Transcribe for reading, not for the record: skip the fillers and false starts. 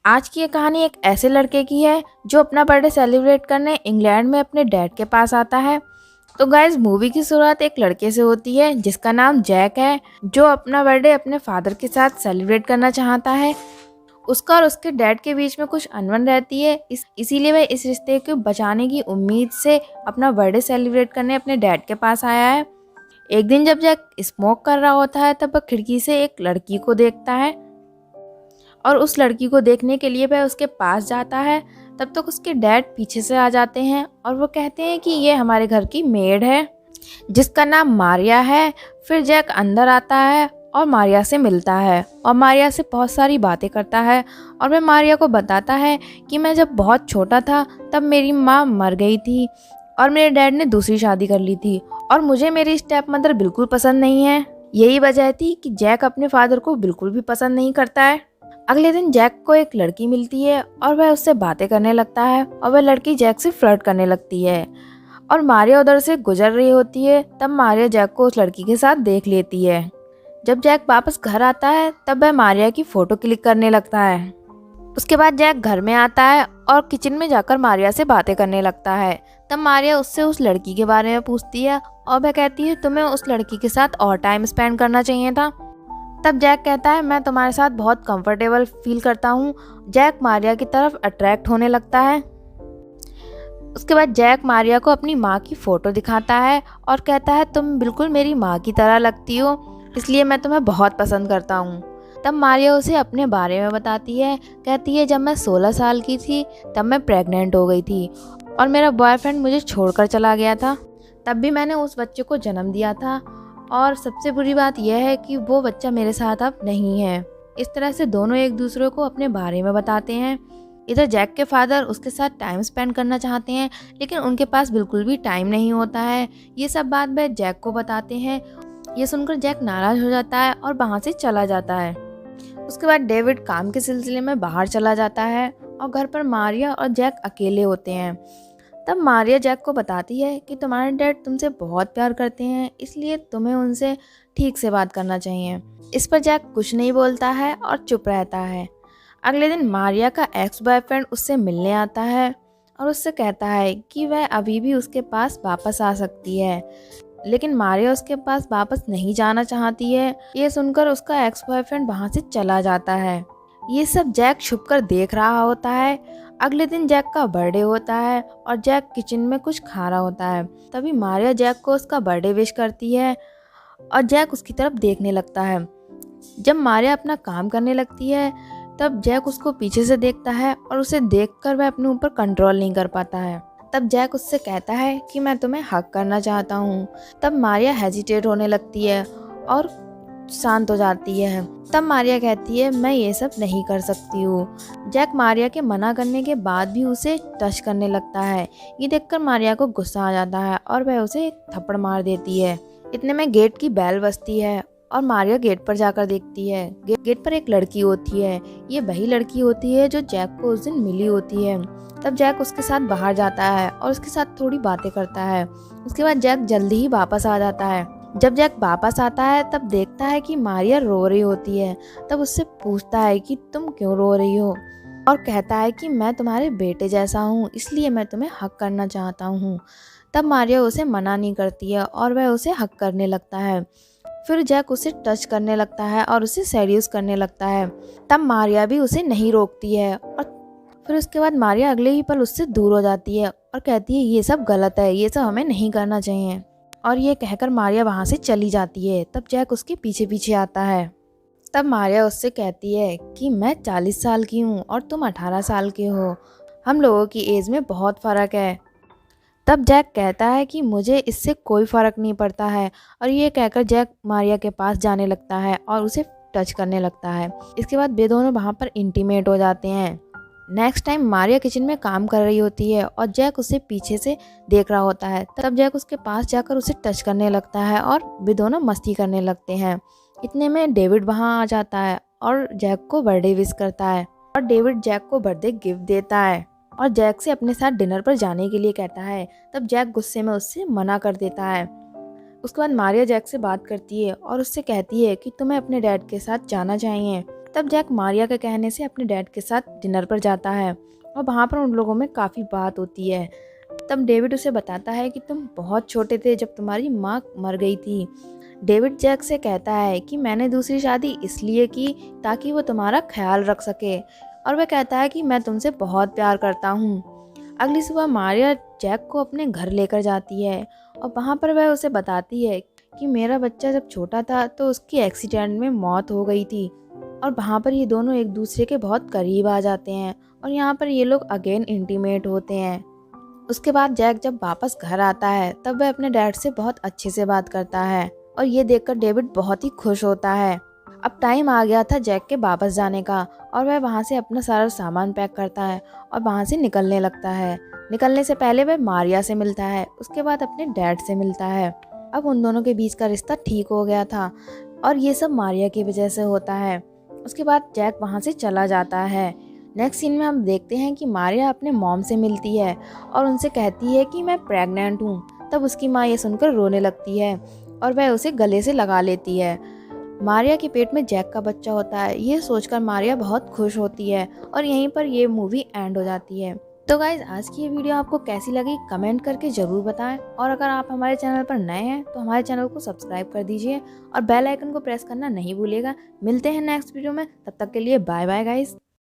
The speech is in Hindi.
आज की ये कहानी एक ऐसे लड़के की है जो अपना बर्थडे सेलिब्रेट करने इंग्लैंड में अपने डैड के पास आता है। तो गाइस, मूवी की शुरुआत एक लड़के से होती है जिसका नाम जैक है, जो अपना बर्थडे अपने फादर के साथ सेलिब्रेट करना चाहता है। उसका और उसके डैड के बीच में कुछ अनबन रहती है, इसीलिए वह इस रिश्ते को बचाने की उम्मीद से अपना बर्थडे सेलिब्रेट करने अपने डैड के पास आया है। एक दिन जब जैक स्मोक कर रहा होता है तब वह खिड़की से एक लड़की को देखता है और उस लड़की को देखने के लिए वह उसके पास जाता है। तब तक उसके डैड पीछे से आ जाते हैं और वो कहते हैं कि ये हमारे घर की मेड है जिसका नाम मारिया है। फिर जैक अंदर आता है और मारिया से मिलता है और मारिया से बहुत सारी बातें करता है और वह मारिया को बताता है कि मैं जब बहुत छोटा था तब मेरी माँ मर गई थी और मेरे डैड ने दूसरी शादी कर ली थी और मुझे मेरी स्टेप मदर बिल्कुल पसंद नहीं है। यही वजह थी कि जैक अपने फादर को बिल्कुल भी पसंद नहीं करता है। अगले दिन जैक को एक लड़की मिलती है और वह उससे बातें करने लगता है और वह लड़की जैक से फ्लर्ट करने लगती है और मारिया उधर से गुजर रही होती है। तब मारिया जैक को उस लड़की के साथ देख लेती है। जब जैक वापस घर आता है तब वह मारिया की फोटो क्लिक करने लगता है। उसके बाद जैक घर में आता है और किचन में जाकर मारिया से बातें करने लगता है। तब मारिया उससे उस लड़की के बारे में पूछती है और वह कहती है तुम्हें उस लड़की के साथ और टाइम स्पेंड करना चाहिए था। तब जैक कहता है मैं तुम्हारे साथ बहुत कंफर्टेबल फील करता हूँ। जैक मारिया की तरफ अट्रैक्ट होने लगता है। उसके बाद जैक मारिया को अपनी माँ की फ़ोटो दिखाता है और कहता है तुम बिल्कुल मेरी माँ की तरह लगती हो, इसलिए मैं तुम्हें बहुत पसंद करता हूँ। तब मारिया उसे अपने बारे में बताती है। कहती है जब मैं 16 साल की थी तब मैं प्रेग्नेंट हो गई थी और मेरा बॉयफ्रेंड मुझे छोड़कर चला गया था। तब भी मैंने उस बच्चे को जन्म दिया था और सबसे बुरी बात यह है कि वो बच्चा मेरे साथ अब नहीं है। इस तरह से दोनों एक दूसरे को अपने बारे में बताते हैं। इधर जैक के फादर उसके साथ टाइम स्पेंड करना चाहते हैं लेकिन उनके पास बिल्कुल भी टाइम नहीं होता है। ये सब बात वह जैक को बताते हैं। ये सुनकर जैक नाराज हो जाता है और वहाँ से चला जाता है। उसके बाद डेविड काम के सिलसिले में बाहर चला जाता है और घर पर मारिया और जैक अकेले होते हैं। तब मारिया जैक को बताती है कि तुम्हारे डैड तुमसे बहुत प्यार करते हैं, इसलिए तुम्हें उनसे ठीक से बात करना चाहिए। इस पर जैक कुछ नहीं बोलता है और चुप रहता है। अगले दिन मारिया का एक्स बॉयफ्रेंड उससे मिलने आता है और उससे कहता है कि वह अभी भी उसके पास वापस आ सकती है, लेकिन मारिया उसके पास वापस नहीं जाना चाहती है। ये सुनकर उसका एक्स बॉयफ्रेंड वहाँ से चला जाता है। ये सब जैक छुपकर देख रहा होता है। अगले दिन जैक का बर्थडे होता है और जैक किचन में कुछ खा रहा होता है। तभी मारिया जैक को उसका बर्थडे विश करती है और जैक उसकी तरफ देखने लगता है। जब मारिया अपना काम करने लगती है तब जैक उसको पीछे से देखता है और उसे देखकर वह अपने ऊपर कंट्रोल नहीं कर पाता है। तब जैक उससे कहता है कि मैं तुम्हें हक करना चाहता हूँ। तब मारिया हेजिटेट होने लगती है और शांत हो जाती है। तब मारिया कहती है मैं ये सब नहीं कर सकती हूँ। जैक मारिया के मना करने के बाद भी उसे टच करने लगता है। ये देखकर मारिया को गुस्सा आ जाता है और वह उसे एक थप्पड़ मार देती है। इतने में गेट की बेल बजती है और मारिया गेट पर जाकर देखती है। गेट पर एक लड़की होती है। ये वही लड़की होती है जो जैक को उस दिन मिली होती है। तब जैक उसके साथ बाहर जाता है और उसके साथ थोड़ी बातें करता है। उसके बाद जैक जल्दी ही वापस आ जाता है। जब जैक वापस आता है तब देखता है कि मारिया रो रही होती है। तब उससे पूछता है कि तुम क्यों रो रही हो और कहता है कि मैं तुम्हारे बेटे जैसा हूँ, इसलिए मैं तुम्हें हक करना चाहता हूँ। तब मारिया उसे मना नहीं करती है और वह उसे हक करने लगता है। फिर जैक उसे टच करने लगता है और उसे सेड्यूस करने लगता है। तब मारिया भी उसे नहीं रोकती है और फिर उसके बाद मारिया अगले ही पल उससे दूर हो जाती है और कहती है ये सब गलत है, ये सब हमें नहीं करना चाहिए। और ये कहकर मारिया वहाँ से चली जाती है। तब जैक उसके पीछे पीछे आता है। तब मारिया उससे कहती है कि मैं 40 साल की हूँ और तुम 18 साल के हो, हम लोगों की एज में बहुत फ़र्क है। तब जैक कहता है कि मुझे इससे कोई फ़र्क नहीं पड़ता है और ये कहकर जैक मारिया के पास जाने लगता है और उसे टच करने लगता है। इसके बाद वे दोनों वहाँ पर इंटीमेट हो जाते हैं। नेक्स्ट टाइम मारिया किचन में काम कर रही होती है और जैक उसे पीछे से देख रहा होता है। तब जैक उसके पास जाकर उसे टच करने लगता है और वे दोनों मस्ती करने लगते हैं। इतने में डेविड वहाँ आ जाता है और जैक को बर्थडे विश करता है और डेविड जैक को बर्थडे गिफ्ट देता है और जैक से अपने साथ डिनर पर जाने के लिए कहता है। तब जैक गुस्से में उससे मना कर देता है। उसके बाद मारिया जैक से बात करती है और उससे कहती है कि तुम्हें अपने डैड के साथ जाना चाहिए। तब जैक मारिया के कहने से अपने डैड के साथ डिनर पर जाता है और वहाँ पर उन लोगों में काफ़ी बात होती है। तब डेविड उसे बताता है कि तुम बहुत छोटे थे जब तुम्हारी माँ मर गई थी। डेविड जैक से कहता है कि मैंने दूसरी शादी इसलिए की ताकि वो तुम्हारा ख्याल रख सके, और वह कहता है कि मैं तुमसे बहुत प्यार करता हूँ। अगली सुबह मारिया जैक को अपने घर लेकर जाती है और वहाँ पर वह उसे बताती है कि मेरा बच्चा जब छोटा था तो उसकी एक्सीडेंट में मौत हो गई थी। और वहाँ पर ये दोनों एक दूसरे के बहुत करीब आ जाते हैं और यहाँ पर ये लोग अगेन इंटीमेट होते हैं। उसके बाद जैक जब वापस घर आता है तब वह अपने डैड से बहुत अच्छे से बात करता है और ये देखकर डेविड बहुत ही खुश होता है। अब टाइम आ गया था जैक के वापस जाने का और वह वहाँ से अपना सारा सामान पैक करता है और वहाँ से निकलने लगता है। निकलने से पहले वह मारिया से मिलता है, उसके बाद अपने डैड से मिलता है। अब उन दोनों के बीच का रिश्ता ठीक हो गया था और ये सब मारिया की वजह से होता है। उसके बाद जैक वहाँ से चला जाता है। नेक्स्ट सीन में हम देखते हैं कि मारिया अपने मॉम से मिलती है और उनसे कहती है कि मैं प्रेग्नेंट हूँ। तब उसकी माँ ये सुनकर रोने लगती है और वह उसे गले से लगा लेती है। मारिया के पेट में जैक का बच्चा होता है, ये सोचकर मारिया बहुत खुश होती है और यहीं पर ये मूवी एंड हो जाती है। तो गाइज आज की ये वीडियो आपको कैसी लगी कमेंट करके ज़रूर बताएं, और अगर आप हमारे चैनल पर नए हैं तो हमारे चैनल को सब्सक्राइब कर दीजिए और बेल आइकन को प्रेस करना नहीं भूलिएगा। मिलते हैं नेक्स्ट वीडियो में, तब तक के लिए बाय बाय गाइज।